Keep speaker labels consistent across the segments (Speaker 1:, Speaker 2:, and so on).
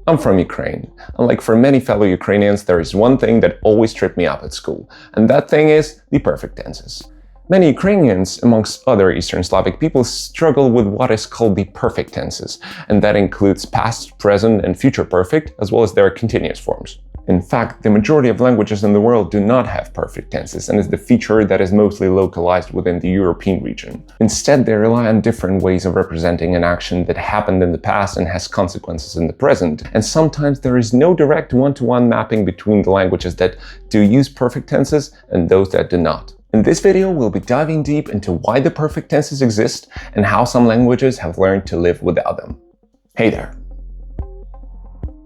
Speaker 1: I'm from Ukraine, and like for many fellow Ukrainians, there is one thing that always tripped me up at school, and that thing is the perfect tenses. Many Ukrainians, amongst other Eastern Slavic people, struggle with what is called the perfect tenses, and that includes past, present, and future perfect, as well as their continuous forms. In fact, the majority of languages in the world do not have perfect tenses, and is the feature that is mostly localized within the European region. Instead, they rely on different ways of representing an action that happened in the past and has consequences in the present, and sometimes there is no direct one-to-one mapping between the languages that do use perfect tenses and those that do not. In this video, we'll be diving deep into why the perfect tenses exist and how some languages have learned to live without them. Hey there!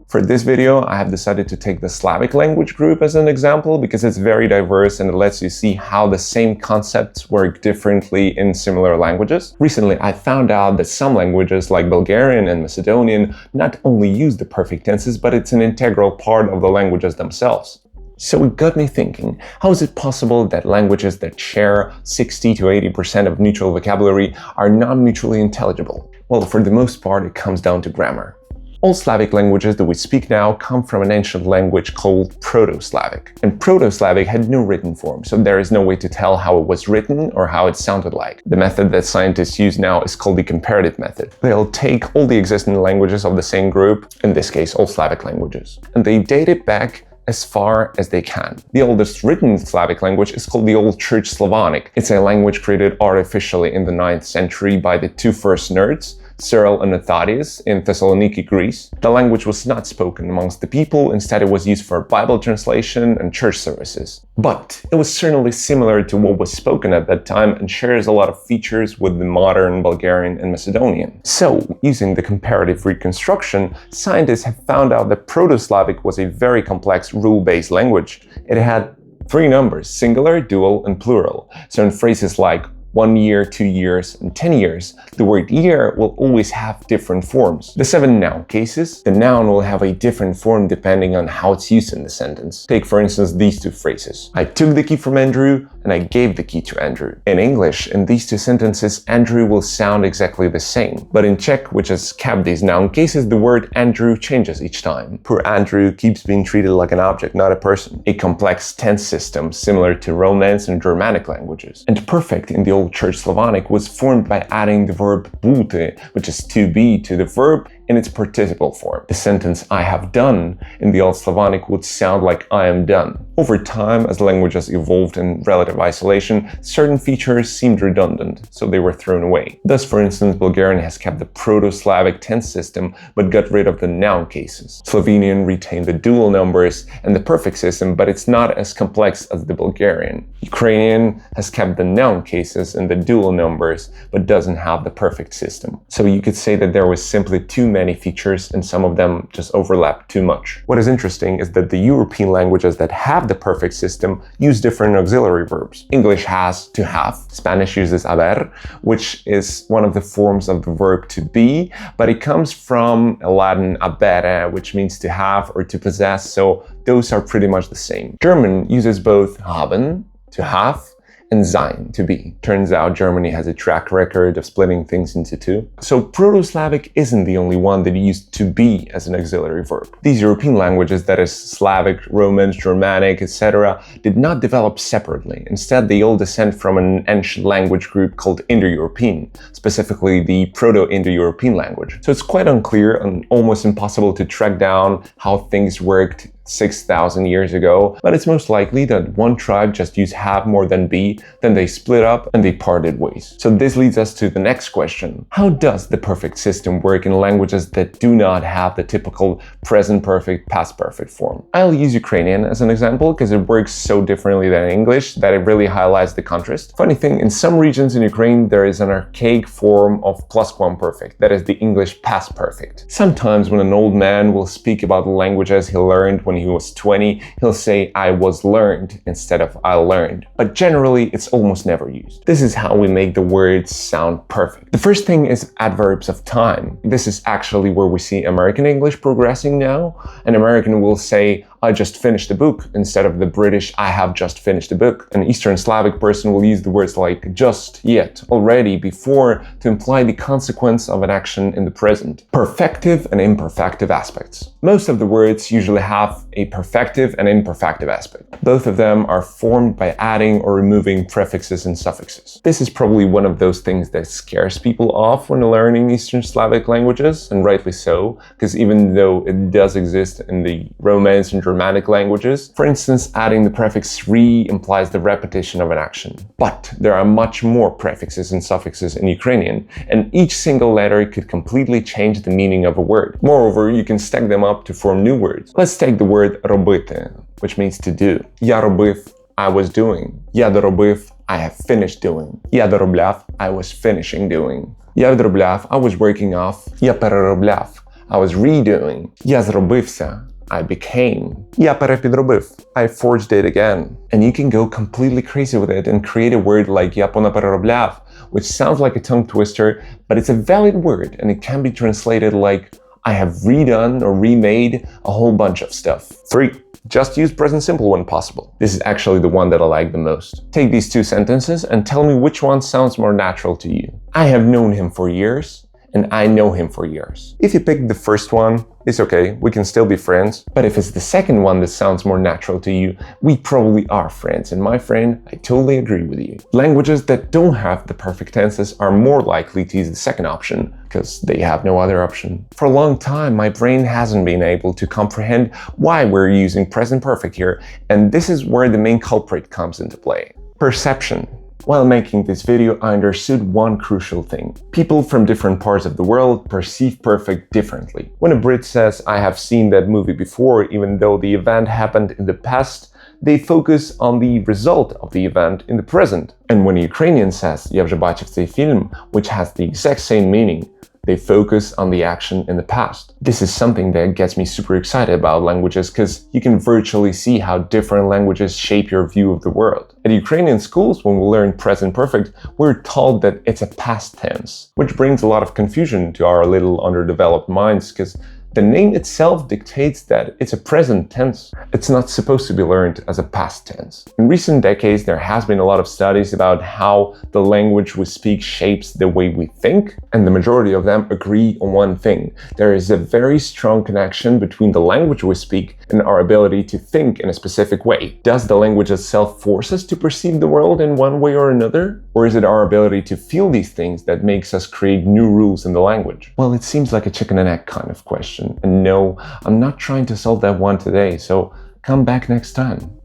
Speaker 1: For this video, I have decided to take the Slavic language group as an example because it's very diverse and it lets you see how the same concepts work differently in similar languages. Recently, I found out that some languages like Bulgarian and Macedonian not only use the perfect tenses, but it's an integral part of the languages themselves. So it got me thinking, how is it possible that languages that share 60 to 80% of neutral vocabulary are not mutually intelligible? Well, for the most part, it comes down to grammar. All Slavic languages that we speak now come from an ancient language called Proto-Slavic. And Proto-Slavic had no written form, so there is no way to tell how it was written or how it sounded like. The method that scientists use now is called the comparative method. They'll take all the existing languages of the same group, in this case all Slavic languages, and they date it back as far as they can. The oldest written Slavic language is called the Old Church Slavonic. It's a language created artificially in the 9th century by the two first nerds, Cyril and Methodius, in Thessaloniki, Greece. The language was not spoken amongst the people, instead it was used for Bible translation and church services. But it was certainly similar to what was spoken at that time and shares a lot of features with the modern Bulgarian and Macedonian. So, using the comparative reconstruction, scientists have found out that Proto-Slavic was a very complex rule-based language. It had 3 numbers, singular, dual, and plural. So in phrases like 1 year, 2 years, and 10 years, the word year will always have different forms. The 7 noun cases, the noun will have a different form depending on how it's used in the sentence. Take for instance these 2 phrases. I took the key from Andrew and I gave the key to Andrew. In English, in these 2 sentences, Andrew will sound exactly the same. But in Czech, which has kept these noun cases, the word Andrew changes each time. Poor Andrew keeps being treated like an object, not a person. A complex tense system similar to Romance and Germanic languages. And perfect in the Old Church Slavonic was formed by adding the verb būti, which is to be, to the verb in its participle form. The sentence I have done in the Old Slavonic would sound like I am done. Over time, as languages evolved in relative isolation, certain features seemed redundant, so they were thrown away. Thus, for instance, Bulgarian has kept the Proto-Slavic tense system, but got rid of the noun cases. Slovenian retained the dual numbers and the perfect system, but it's not as complex as the Bulgarian. Ukrainian has kept the noun cases and the dual numbers, but doesn't have the perfect system. So you could say that there was simply too many features and some of them just overlap too much. What is interesting is that the European languages that have the perfect system use different auxiliary verbs. English has to have, Spanish uses haber, which is one of the forms of the verb to be, but it comes from Latin habere, which means to have or to possess, so those are pretty much the same. German uses both haben, to have, and sein, to be. Turns out Germany has a track record of splitting things into 2. So Proto-Slavic isn't the only one that used to be as an auxiliary verb. These European languages, that is Slavic, Romance, Germanic, etc., did not develop separately. Instead, they all descend from an ancient language group called Indo-European, specifically the Proto-Indo-European language. So it's quite unclear and almost impossible to track down how things worked 6,000 years ago, but it's most likely that one tribe just used have more than be, then they split up and they parted ways. So this leads us to the next question. How does the perfect system work in languages that do not have the typical present perfect, past perfect form? I'll use Ukrainian as an example because it works so differently than English that it really highlights the contrast. Funny thing, in some regions in Ukraine there is an archaic form of +1 that is the English past perfect. Sometimes when an old man will speak about the languages he learned when he was 20, he'll say I was learned instead of I learned. But generally, it's almost never used. This is how we make the words sound perfect. The first thing is adverbs of time. This is actually where we see American English progressing now. An American will say I just finished a book instead of the British I have just finished a book. An Eastern Slavic person will use the words like just, yet, already, before to imply the consequence of an action in the present. Perfective and imperfective aspects. Most of the words usually have a perfective and imperfective aspect. Both of them are formed by adding or removing prefixes and suffixes. This is probably one of those things that scares people off when learning Eastern Slavic languages, and rightly so, because even though it does exist in the Romance and Germanic languages, for instance, adding the prefix re implies the repetition of an action. But there are much more prefixes and suffixes in Ukrainian, and each single letter could completely change the meaning of a word. Moreover, you can stack them up to form new words. Let's take the word робити, which means to do. Я робив, I was doing. Я доробив, I have finished doing. Я доробляв, I was finishing doing. Я відробляв, I was working off. Я переробляв, I was redoing. Я зробився, I became. Я перепідробив, I forged it again. And you can go completely crazy with it and create a word like я понапереробляв, which sounds like a tongue twister, but it's a valid word and it can be translated like I have redone or remade a whole bunch of stuff. 3. Just use present simple when possible. This is actually the one that I like the most. Take these two sentences and tell me which one sounds more natural to you. I have known him for years, and I know him for years. If you pick the first one, it's okay, we can still be friends. But if it's the second one that sounds more natural to you, we probably are friends. And my friend, I totally agree with you. Languages that don't have the perfect tenses are more likely to use the second option, because they have no other option. For a long time, my brain hasn't been able to comprehend why we're using present perfect here, and this is where the main culprit comes into play. Perception. While making this video, I understood one crucial thing. People from different parts of the world perceive perfect differently. When a Brit says, I have seen that movie before, even though the event happened in the past, they focus on the result of the event in the present. And when a Ukrainian says, Я вже бачив цей фільм, which has the exact same meaning, they focus on the action in the past. This is something that gets me super excited about languages because you can virtually see how different languages shape your view of the world. At Ukrainian schools, when we learn present perfect, we're told that it's a past tense, which brings a lot of confusion to our little underdeveloped minds because the name itself dictates that it's a present tense. It's not supposed to be learned as a past tense. In recent decades, there has been a lot of studies about how the language we speak shapes the way we think, and the majority of them agree on one thing. There is a very strong connection between the language we speak and our ability to think in a specific way. Does the language itself force us to perceive the world in one way or another? Or is it our ability to feel these things that makes us create new rules in the language? Well, it seems like a chicken and egg kind of question. And no, I'm not trying to solve that one today, so come back next time.